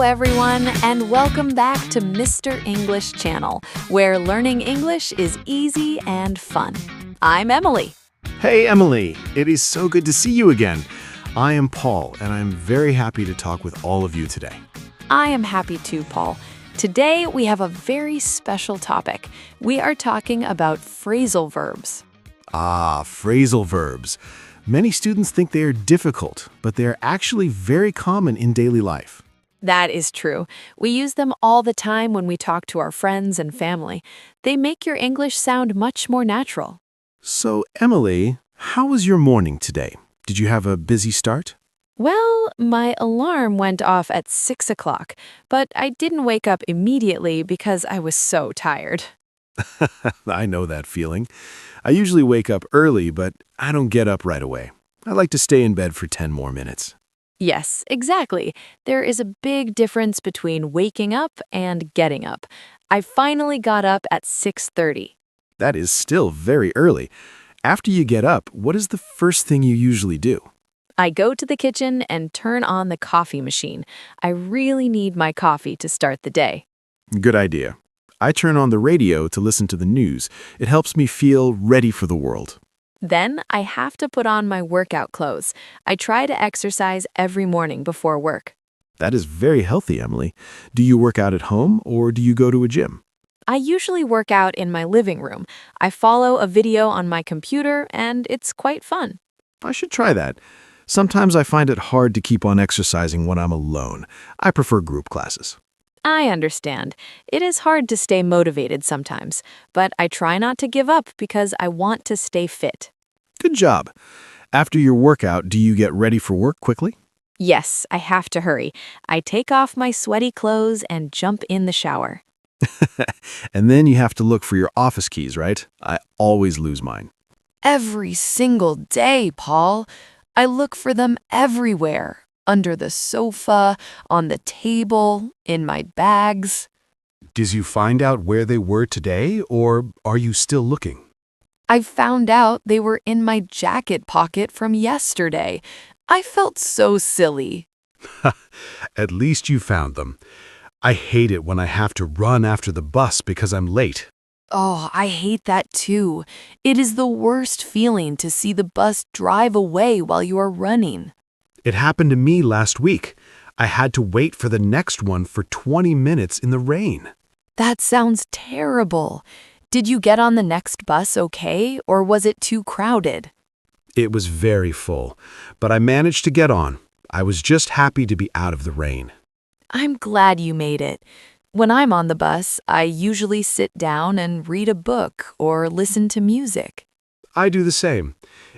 everyone, and welcome back to Mr. English Channel, where learning English is easy and fun. I'm Emily. Hey, Emily. It is so good to see you again. I am Paul, and I'm very happy to talk with all of you today. I am happy too, Paul. Today, we have a very special topic. We are talking about phrasal verbs. Phrasal verbs. Many students think they are difficult, but they are actually very common in daily life. That is true. We use them all the time when we talk to our friends and family. They make your English sound much more natural. So, Emily, how was your morning today? Did you have a busy start? Well, my alarm went off at 6 o'clock, but I didn't wake up immediately because I was so tired. I know that feeling. I usually wake up early, but I don't get up right away. I like to stay in bed for 10 more minutes. Yes, exactly. There is a big difference between waking up and getting up. I finally got up at 6:30. That is still very early. After you get up, what is the first thing you usually do? I go to the kitchen and turn on the coffee machine. I really need my coffee to start the day. Good idea. I turn on the radio to listen to the news. It helps me feel ready for the world. Then I have to put on my workout clothes. I try to exercise every morning before work. That is very healthy, Emily. Do you work out at home or do you go to a gym? I usually work out in my living room. I follow a video on my computer, and it's quite fun. I should try that. Sometimes I find it hard to keep on exercising when I'm alone. I prefer group classes. I understand. It is hard to stay motivated sometimes, but I try not to give up because I want to stay fit. Good job. After your workout, do you get ready for work quickly? Yes, I have to hurry. I take off my sweaty clothes and jump in the shower. And then you have to look for your office keys, right? I always lose mine. Every single day, Paul. I look for them everywhere. Under the sofa, on the table, in my bags. Did you find out where they were today, or are you still looking? I found out they were in my jacket pocket from yesterday. I felt so silly. At least you found them. I hate it when I have to run after the bus because I'm late. Oh, I hate that too. It is the worst feeling to see the bus drive away while you are running. It happened to me last week. I had to wait for the next one for 20 minutes in the rain. That sounds terrible. Did you get on the next bus okay, or was it too crowded? It was very full, but I managed to get on. I was just happy to be out of the rain. I'm glad you made it. When I'm on the bus, I usually sit down and read a book or listen to music. I do the same.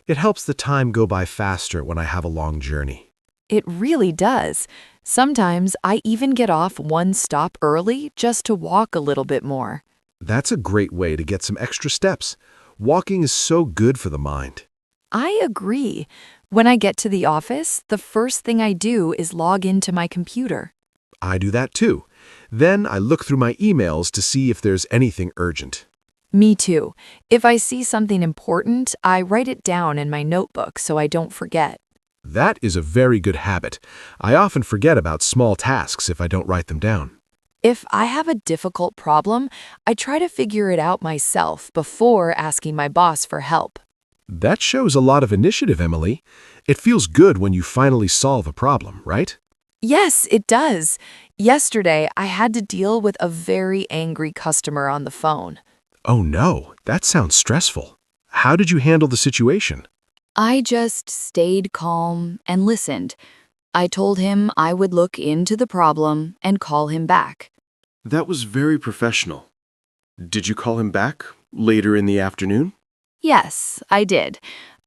It helps the time go by faster when I have a long journey. It really does. Sometimes I even get off one stop early just to walk a little bit more. That's a great way to get some extra steps. Walking is so good for the mind. I agree. When I get to the office, the first thing I do is log into my computer. I do that too. Then I look through my emails to see if there's anything urgent. Me too. If I see something important, I write it down in my notebook so I don't forget. That is a very good habit. I often forget about small tasks if I don't write them down. If I have a difficult problem, I try to figure it out myself before asking my boss for help. That shows a lot of initiative, Emily. It feels good when you finally solve a problem, right? Yes, it does. Yesterday, I had to deal with a very angry customer on the phone. Oh no, that sounds stressful. How did you handle the situation? I just stayed calm and listened. I told him I would look into the problem and call him back. That was very professional. Did you call him back later in the afternoon? Yes, I did.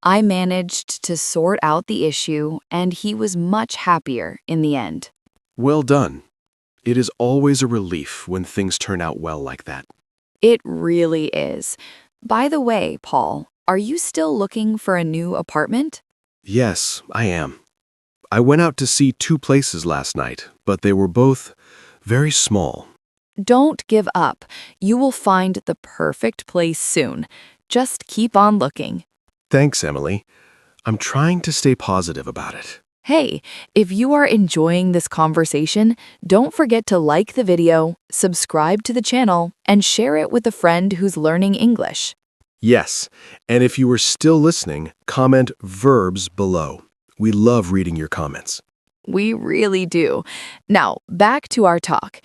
I managed to sort out the issue, and he was much happier in the end. Well done. It is always a relief when things turn out well like that. It really is. By the way, Paul, are you still looking for a new apartment? Yes, I am. I went out to see 2 places last night, but they were both very small. Don't give up. You will find the perfect place soon. Just keep on looking. Thanks, Emily. I'm trying to stay positive about it. Hey, if you are enjoying this conversation, don't forget to like the video, subscribe to the channel, and share it with a friend who's learning English. Yes, and if you are still listening, comment verbs below. We love reading your comments. We really do. Now, back to our talk.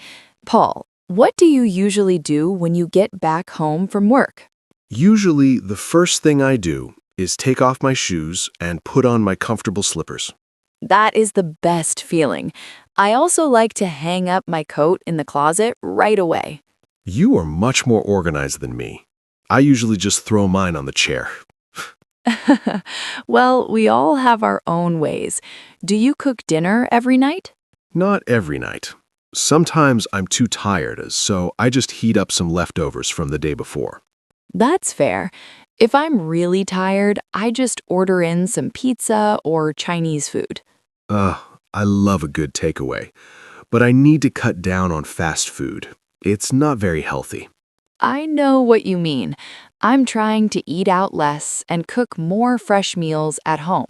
Paul, what do you usually do when you get back home from work? Usually, the first thing I do is take off my shoes and put on my comfortable slippers. That is the best feeling. I also like to hang up my coat in the closet right away. You are much more organized than me. I usually just throw mine on the chair. Well, we all have our own ways. Do you cook dinner every night? Not every night. Sometimes I'm too tired, so I just heat up some leftovers from the day before. That's fair. If I'm really tired, I just order in some pizza or Chinese food. I love a good takeaway, but I need to cut down on fast food. It's not very healthy. I know what you mean. I'm trying to eat out less and cook more fresh meals at home.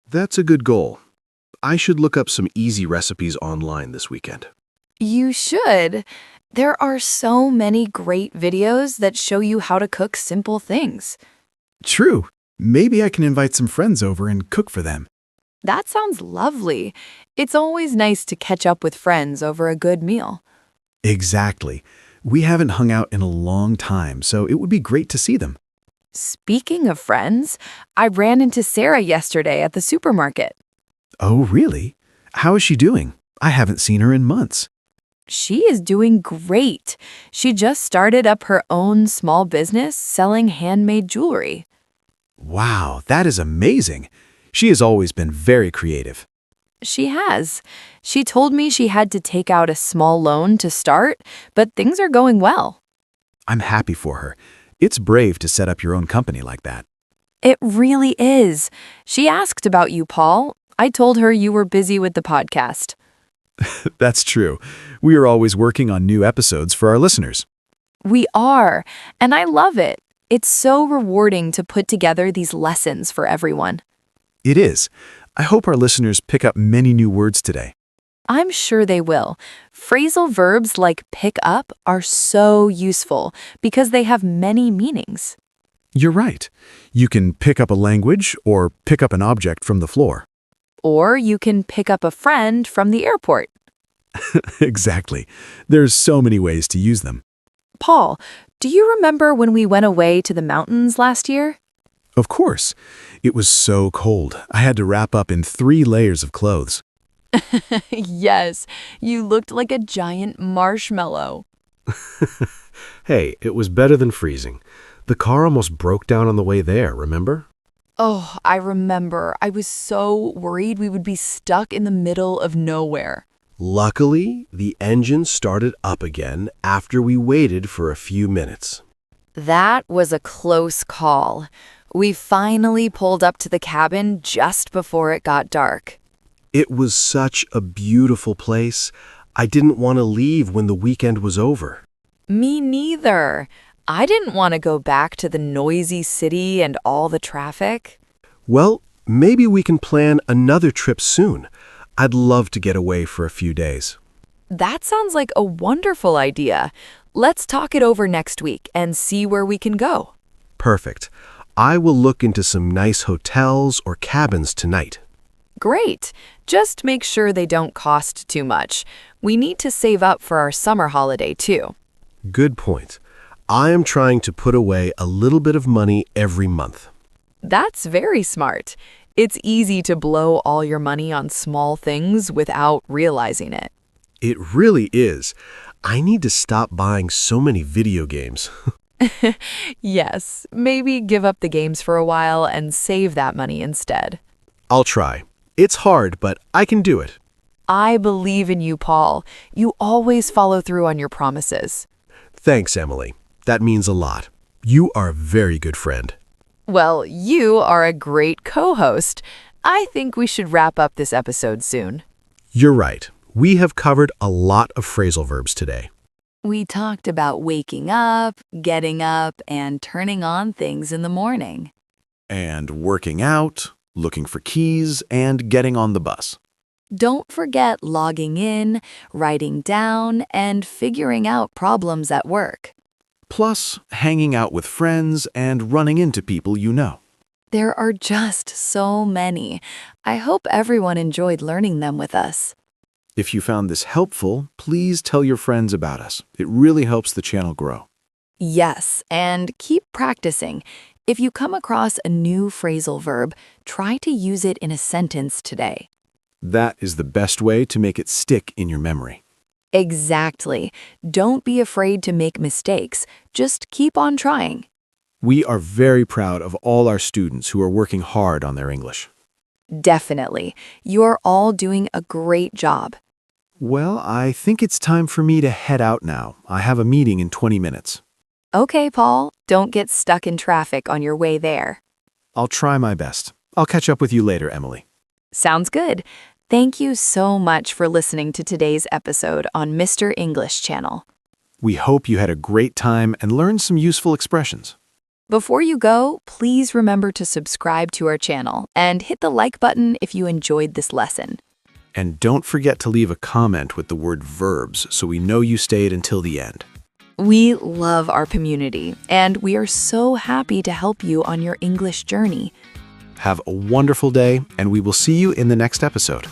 That's a good goal. I should look up some easy recipes online this weekend. You should. There are so many great videos that show you how to cook simple things. True. Maybe I can invite some friends over and cook for them. That sounds lovely. It's always nice to catch up with friends over a good meal. Exactly. We haven't hung out in a long time, so it would be great to see them. Speaking of friends, I ran into Sarah yesterday at the supermarket. Oh, really? How is she doing? I haven't seen her in months. She is doing great. She just started up her own small business selling handmade jewelry. Wow, that is amazing. She has always been very creative. She has. She told me she had to take out a small loan to start, but things are going well. I'm happy for her. It's brave to set up your own company like that. It really is. She asked about you, Paul. I told her you were busy with the podcast. That's true. We are always working on new episodes for our listeners. We are, and I love it. It's so rewarding to put together these lessons for everyone. It is. I hope our listeners pick up many new words today. I'm sure they will. Phrasal verbs like pick up are so useful because they have many meanings. You're right. You can pick up a language or pick up an object from the floor. Or you can pick up a friend from the airport. Exactly. There's so many ways to use them. Paul, do you remember when we went away to the mountains last year? Of course. It was so cold. I had to wrap up in 3 layers of clothes. Yes, you looked like a giant marshmallow. Hey, it was better than freezing. The car almost broke down on the way there, remember? Oh, I remember. I was so worried we would be stuck in the middle of nowhere. Luckily, the engine started up again after we waited for a few minutes. That was a close call. We finally pulled up to the cabin just before it got dark. It was such a beautiful place. I didn't want to leave when the weekend was over. Me neither. I didn't want to go back to the noisy city and all the traffic. Well, maybe we can plan another trip soon. I'd love to get away for a few days. That sounds like a wonderful idea. Let's talk it over next week and see where we can go. Perfect. I will look into some nice hotels or cabins tonight. Great. Just make sure they don't cost too much. We need to save up for our summer holiday, too. Good point. I am trying to put away a little bit of money every month. That's very smart. It's easy to blow all your money on small things without realizing it. It really is. I need to stop buying so many video games. Yes, maybe give up the games for a while and save that money instead. I'll try. It's hard, but I can do it. I believe in you, Paul. You always follow through on your promises. Thanks, Emily. That means a lot. You are a very good friend. Well, you are a great co-host. I think we should wrap up this episode soon. You're right. We have covered a lot of phrasal verbs today. We talked about waking up, getting up, and turning on things in the morning. And working out, looking for keys, and getting on the bus. Don't forget logging in, writing down, and figuring out problems at work. Plus, hanging out with friends and running into people you know. There are just so many. I hope everyone enjoyed learning them with us. If you found this helpful, please tell your friends about us. It really helps the channel grow. Yes, and keep practicing. If you come across a new phrasal verb, try to use it in a sentence today. That is the best way to make it stick in your memory. Exactly. Don't be afraid to make mistakes. Just keep on trying. We are very proud of all our students who are working hard on their English. Definitely. You're all doing a great job. Well, I think it's time for me to head out now. I have a meeting in 20 minutes. Okay, Paul, don't get stuck in traffic on your way there. I'll try my best. I'll catch up with you later, Emily. Sounds good. Thank you so much for listening to today's episode on Mr. English Channel. We hope you had a great time and learned some useful expressions. Before you go, please remember to subscribe to our channel and hit the like button if you enjoyed this lesson. And don't forget to leave a comment with the word verbs so we know you stayed until the end. We love our community, and we are so happy to help you on your English journey. Have a wonderful day, and we will see you in the next episode.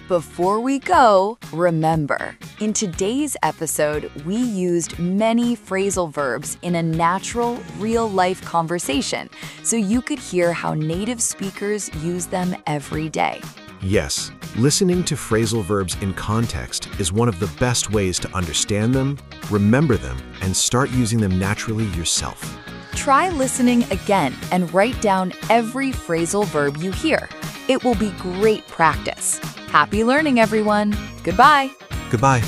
Before we go, remember, in today's episode, we used many phrasal verbs in a natural, real-life conversation, so you could hear how native speakers use them every day. Yes, listening to phrasal verbs in context is one of the best ways to understand them, remember them, and start using them naturally yourself. Try listening again and write down every phrasal verb you hear. It will be great practice. Happy learning, everyone. Goodbye. Goodbye.